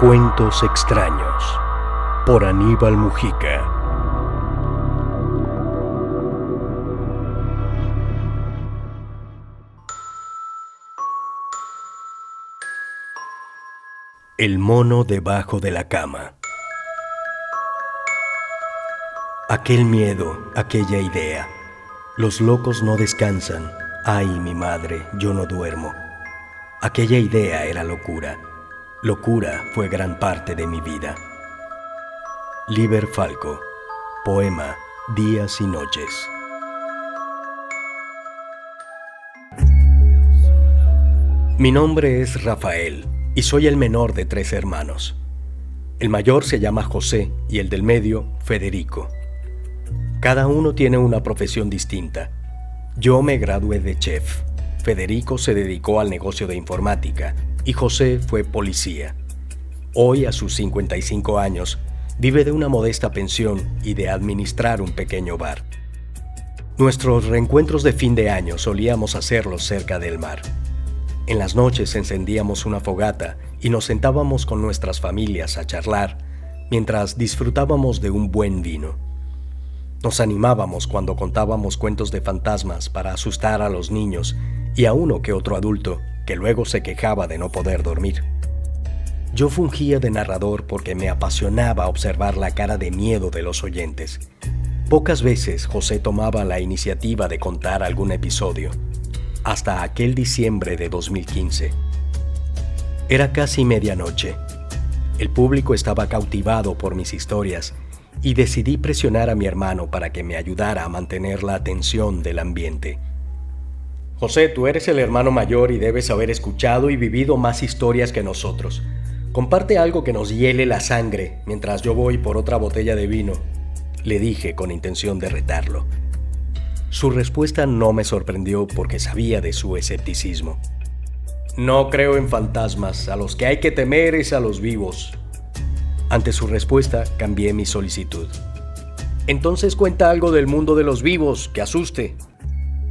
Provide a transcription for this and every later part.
Cuentos extraños por Aníbal Mujica. El mono debajo de la cama. Aquel miedo, aquella idea. Los locos no descansan. Ay, mi madre, yo no duermo. Aquella idea era locura. Locura fue gran parte de mi vida. Liber Falco. Poema Días y Noches. Mi nombre es Rafael y soy el menor de 3 hermanos. El mayor se llama José y el del medio, Federico. Cada uno tiene una profesión distinta. Yo me gradué de chef. Federico se dedicó al negocio de informática y José fue policía. Hoy, a sus 55 años, vive de una modesta pensión y de administrar un pequeño bar. Nuestros reencuentros de fin de año solíamos hacerlos cerca del mar. En las noches encendíamos una fogata y nos sentábamos con nuestras familias a charlar mientras disfrutábamos de un buen vino. Nos animábamos cuando contábamos cuentos de fantasmas para asustar a los niños y a uno que otro adulto que luego se quejaba de no poder dormir. Yo fungía de narrador porque me apasionaba observar la cara de miedo de los oyentes. Pocas veces José tomaba la iniciativa de contar algún episodio, hasta aquel diciembre de 2015. Era casi medianoche. El público estaba cautivado por mis historias y decidí presionar a mi hermano para que me ayudara a mantener la atención del ambiente. José, tú eres el hermano mayor y debes haber escuchado y vivido más historias que nosotros. Comparte algo que nos hiele la sangre mientras yo voy por otra botella de vino, le dije con intención de retarlo. Su respuesta no me sorprendió porque sabía de su escepticismo. No creo en fantasmas, a los que hay que temer es a los vivos. Ante su respuesta, cambié mi solicitud. Entonces cuenta algo del mundo de los vivos, que asuste.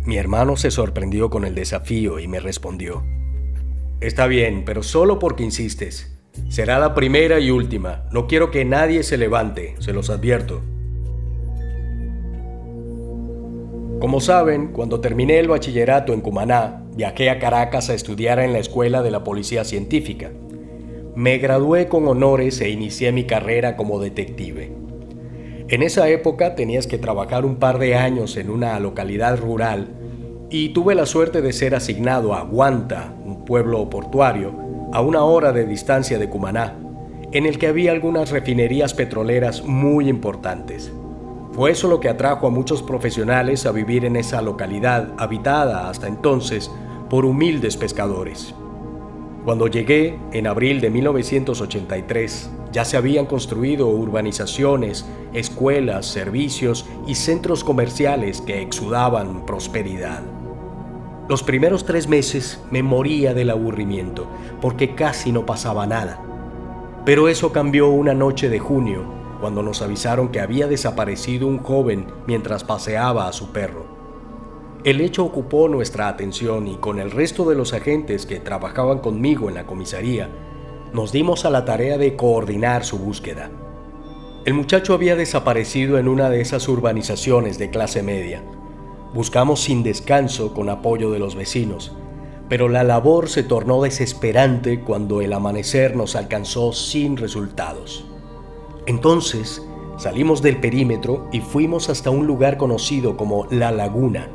Mi hermano se sorprendió con el desafío y me respondió. Está bien, pero solo porque insistes. Será la primera y última. No quiero que nadie se levante, se los advierto. Como saben, cuando terminé el bachillerato en Cumaná, viajé a Caracas a estudiar en la Escuela de la Policía Científica. Me gradué con honores e inicié mi carrera como detective. En esa época tenías que trabajar un par de años en una localidad rural y tuve la suerte de ser asignado a Guanta, un pueblo portuario, a 1 hora de distancia de Cumaná, en el que había algunas refinerías petroleras muy importantes. Fue eso lo que atrajo a muchos profesionales a vivir en esa localidad habitada hasta entonces por humildes pescadores. Cuando llegué, en abril de 1983, ya se habían construido urbanizaciones, escuelas, servicios y centros comerciales que exudaban prosperidad. Los primeros 3 meses me moría del aburrimiento, porque casi no pasaba nada. Pero eso cambió una noche de junio, cuando nos avisaron que había desaparecido un joven mientras paseaba a su perro. El hecho ocupó nuestra atención y con el resto de los agentes que trabajaban conmigo en la comisaría, nos dimos a la tarea de coordinar su búsqueda. El muchacho había desaparecido en una de esas urbanizaciones de clase media. Buscamos sin descanso con apoyo de los vecinos, pero la labor se tornó desesperante cuando el amanecer nos alcanzó sin resultados. Entonces salimos del perímetro y fuimos hasta un lugar conocido como La Laguna,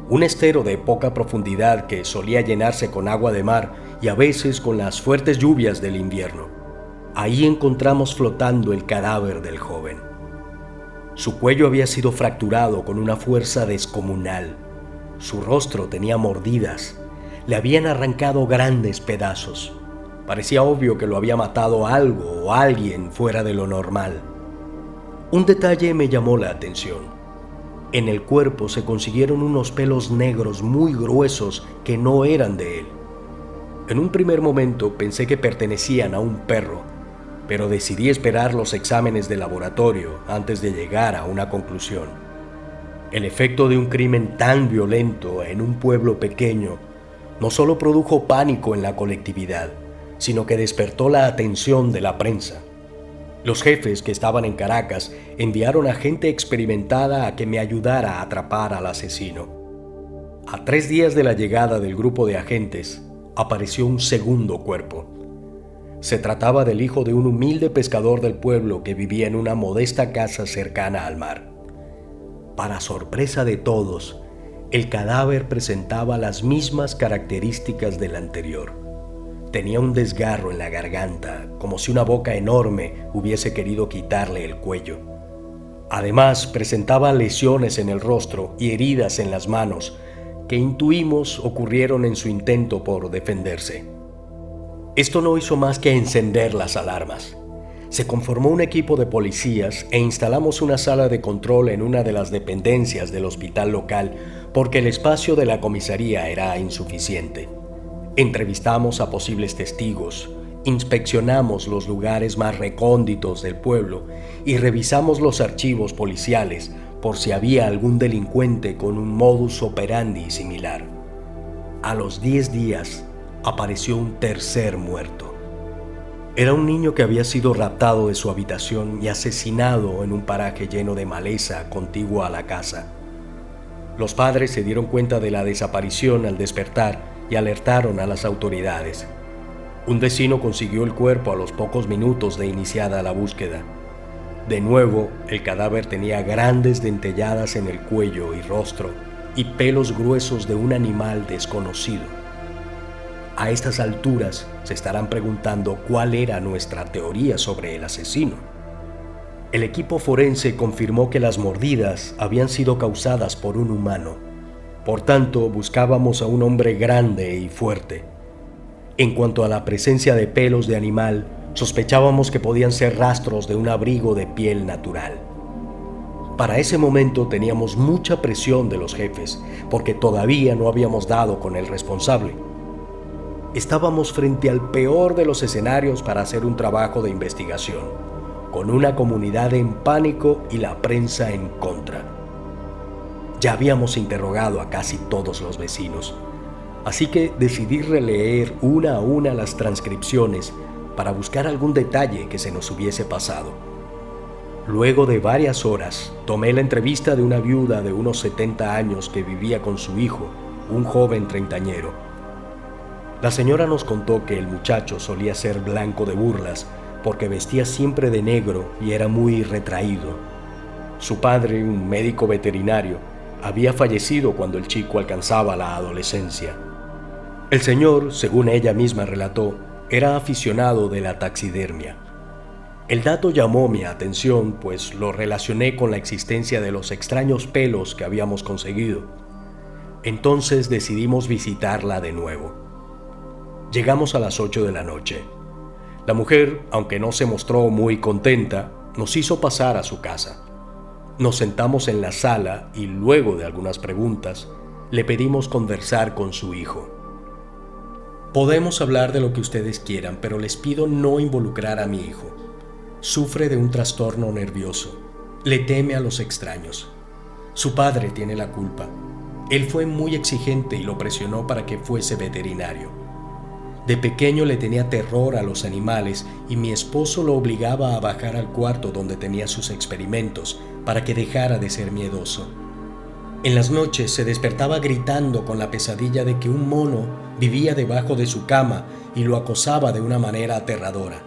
un estero de poca profundidad que solía llenarse con agua de mar y a veces con las fuertes lluvias del invierno. Ahí encontramos flotando el cadáver del joven. Su cuello había sido fracturado con una fuerza descomunal. Su rostro tenía mordidas. Le habían arrancado grandes pedazos. Parecía obvio que lo había matado algo o alguien fuera de lo normal. Un detalle me llamó la atención. En el cuerpo se consiguieron unos pelos negros muy gruesos que no eran de él. En un primer momento pensé que pertenecían a un perro, pero decidí esperar los exámenes de laboratorio antes de llegar a una conclusión. El efecto de un crimen tan violento en un pueblo pequeño no solo produjo pánico en la colectividad, sino que despertó la atención de la prensa. Los jefes que estaban en Caracas enviaron a gente experimentada a que me ayudara a atrapar al asesino. A 3 días de la llegada del grupo de agentes, apareció un segundo cuerpo. Se trataba del hijo de un humilde pescador del pueblo que vivía en una modesta casa cercana al mar. Para sorpresa de todos, el cadáver presentaba las mismas características del anterior. Tenía un desgarro en la garganta, como si una boca enorme hubiese querido quitarle el cuello. Además, presentaba lesiones en el rostro y heridas en las manos, que intuimos ocurrieron en su intento por defenderse. Esto no hizo más que encender las alarmas. Se conformó un equipo de policías e instalamos una sala de control en una de las dependencias del hospital local porque el espacio de la comisaría era insuficiente. Entrevistamos a posibles testigos, inspeccionamos los lugares más recónditos del pueblo y revisamos los archivos policiales por si había algún delincuente con un modus operandi similar. A los 10 días apareció un tercer muerto. Era un niño que había sido raptado de su habitación y asesinado en un paraje lleno de maleza contiguo a la casa. Los padres se dieron cuenta de la desaparición al despertar y alertaron a las autoridades. Un vecino consiguió el cuerpo a los pocos minutos de iniciada la búsqueda. De nuevo, el cadáver tenía grandes dentelladas en el cuello y rostro y pelos gruesos de un animal desconocido. A estas alturas se estarán preguntando cuál era nuestra teoría sobre el asesino. El equipo forense confirmó que las mordidas habían sido causadas por un humano. Por tanto, buscábamos a un hombre grande y fuerte. En cuanto a la presencia de pelos de animal, sospechábamos que podían ser rastros de un abrigo de piel natural. Para ese momento teníamos mucha presión de los jefes, porque todavía no habíamos dado con el responsable. Estábamos frente al peor de los escenarios para hacer un trabajo de investigación, con una comunidad en pánico y la prensa en contra. Ya habíamos interrogado a casi todos los vecinos, así que decidí releer una a una las transcripciones para buscar algún detalle que se nos hubiese pasado. Luego de varias horas, tomé la entrevista de una viuda de unos 70 años que vivía con su hijo, un joven treintañero. La señora nos contó que el muchacho solía ser blanco de burlas porque vestía siempre de negro y era muy retraído. Su padre, un médico veterinario, había fallecido cuando el chico alcanzaba la adolescencia. El señor, según ella misma relató, era aficionado de la taxidermia. El dato llamó mi atención, pues lo relacioné con la existencia de los extraños pelos que habíamos conseguido. Entonces decidimos visitarla de nuevo. Llegamos a las 8 de la noche. La mujer, aunque no se mostró muy contenta, nos hizo pasar a su casa. Nos sentamos en la sala y luego de algunas preguntas, le pedimos conversar con su hijo. Podemos hablar de lo que ustedes quieran, pero les pido no involucrar a mi hijo. Sufre de un trastorno nervioso. Le teme a los extraños. Su padre tiene la culpa. Él fue muy exigente y lo presionó para que fuese veterinario. De pequeño le tenía terror a los animales y mi esposo lo obligaba a bajar al cuarto donde tenía sus experimentos para que dejara de ser miedoso. En las noches se despertaba gritando con la pesadilla de que un mono vivía debajo de su cama y lo acosaba de una manera aterradora.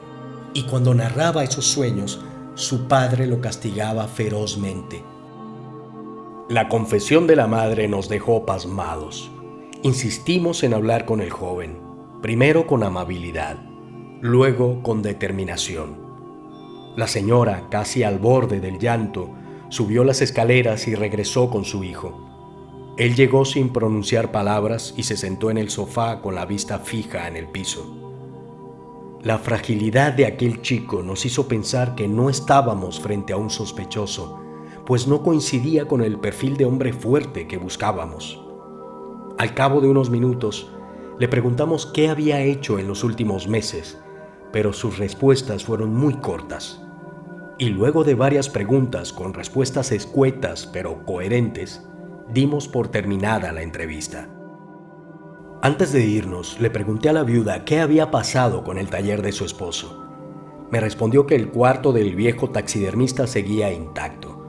Y cuando narraba esos sueños, su padre lo castigaba ferozmente. La confesión de la madre nos dejó pasmados. Insistimos en hablar con el joven, primero con amabilidad, luego con determinación. La señora, casi al borde del llanto, subió las escaleras y regresó con su hijo. Él llegó sin pronunciar palabras y se sentó en el sofá con la vista fija en el piso. La fragilidad de aquel chico nos hizo pensar que no estábamos frente a un sospechoso, pues no coincidía con el perfil de hombre fuerte que buscábamos. Al cabo de unos minutos, le preguntamos qué había hecho en los últimos meses, pero sus respuestas fueron muy cortas. Y luego de varias preguntas con respuestas escuetas pero coherentes, dimos por terminada la entrevista. Antes de irnos, le pregunté a la viuda qué había pasado con el taller de su esposo. Me respondió que el cuarto del viejo taxidermista seguía intacto.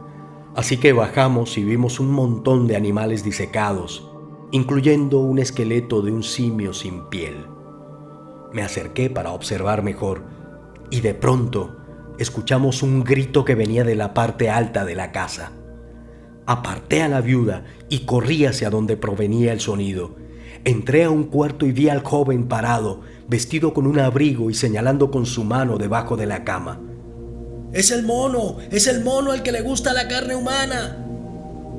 Así que bajamos y vimos un montón de animales disecados, incluyendo un esqueleto de un simio sin piel. Me acerqué para observar mejor y de pronto escuchamos un grito que venía de la parte alta de la casa. Aparté a la viuda y corrí hacia donde provenía el sonido. Entré a un cuarto y vi al joven parado, vestido con un abrigo y señalando con su mano debajo de la cama. ¡Es el mono al que le gusta la carne humana!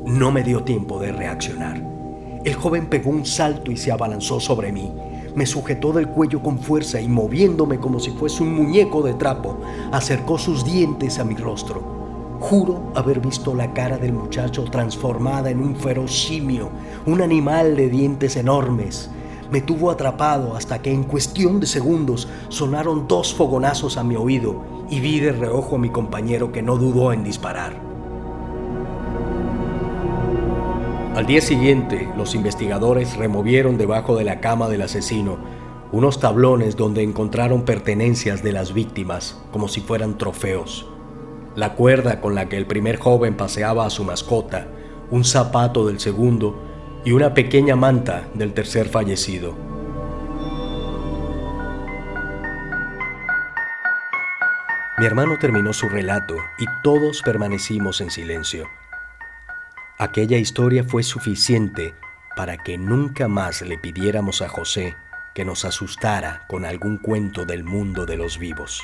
No me dio tiempo de reaccionar. El joven pegó un salto y se abalanzó sobre mí. Me sujetó del cuello con fuerza y moviéndome como si fuese un muñeco de trapo, acercó sus dientes a mi rostro. Juro haber visto la cara del muchacho transformada en un feroz simio, un animal de dientes enormes. Me tuvo atrapado hasta que en cuestión de segundos sonaron 2 fogonazos a mi oído y vi de reojo a mi compañero que no dudó en disparar. Al día siguiente, los investigadores removieron debajo de la cama del asesino unos tablones donde encontraron pertenencias de las víctimas, como si fueran trofeos. La cuerda con la que el primer joven paseaba a su mascota, un zapato del segundo y una pequeña manta del tercer fallecido. Mi hermano terminó su relato y todos permanecimos en silencio. Aquella historia fue suficiente para que nunca más le pidiéramos a José que nos asustara con algún cuento del mundo de los vivos.